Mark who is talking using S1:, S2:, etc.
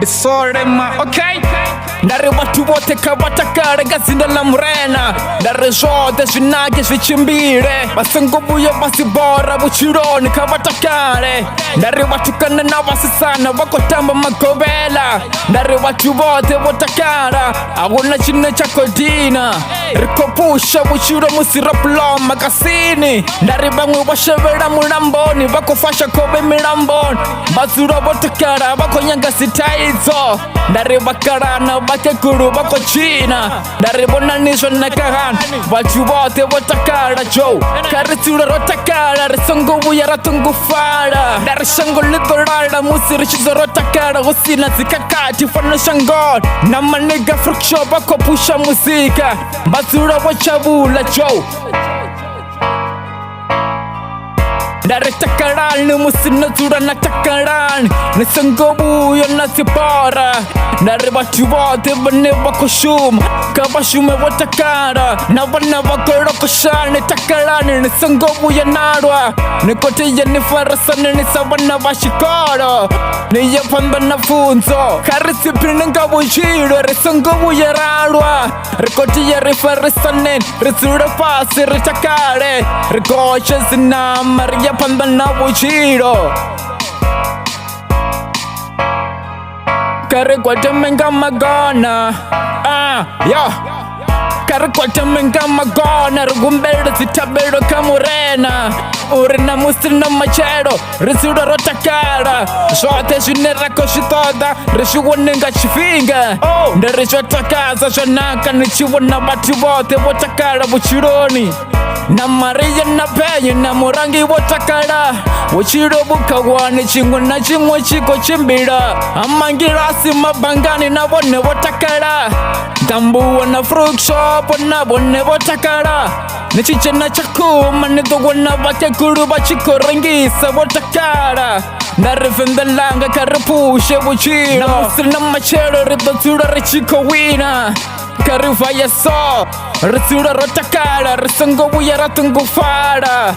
S1: Bisorema, okay? Ndari watu wote kawatakare gazinda la murena. Ndari zote zinage zichimbire. Basi nguvu yo basi bora buchironi kawatakare. Ndari watu kanana wasi sana wako tamba makobela. Ndari watu wote watakara aguna chine chako dina. Riko pusha buchiro musiraplo makasini. Ndari bangwe washevera mulamboni wako fasha kobe milamboni. Basura watakara wako nyanga sitaizo. Ndari bakarana bakekuru bako china. Ndari bonanisho nakahan watu wote watakara jo. Karisura rotakara risongo wuyara tungufara. Ndari shango litorara musirishizo rotakara usina zikakati fana shangon. Na maniga friksho bako pusha muzika. Basura wachabula jo. Ndari takaran ni musina zura na takaran. Nisango buyo na sipara. Ndari watu wote bane wako shuma. Kabashume watakara. Na wana wako roko shani takarani. Nisango buyo narwa. Nikote ya nifarasani nisawana washikara. Niya pamba na funzo. Karisi pininga wujiro. Risango buyo rarwa. Rikote ya rifarasani. Risura pasi ritakare. Rikoche zina maria pamba na wujiro. Kare kwa temenga magana. Yo. Kare kwa temenga magana. Rugumbero zitabero kamurena. Urina musina machero. Risura rotakara. Zote zinera koshitoda. Rishuwaninga chifinga. Ndarisho takaza shonaka. Nichiwana watu wote watakara buchironi. Na Maria na Penye na Murangi watakara. Wachiro bukawani chingwa na chimwe chiko chimbira. Amangirasi mabangani na wane watakara. Tambuwa na fruit shop na wane watakara. Nichiche na chakuma nido wana wakekuru bachiko rangisa watakara. Narifenda langa karapushe wachiro. Na musina machero ribatura richiko wina. Karifaya so. Risura rotakara. Risango wuyara tungufara.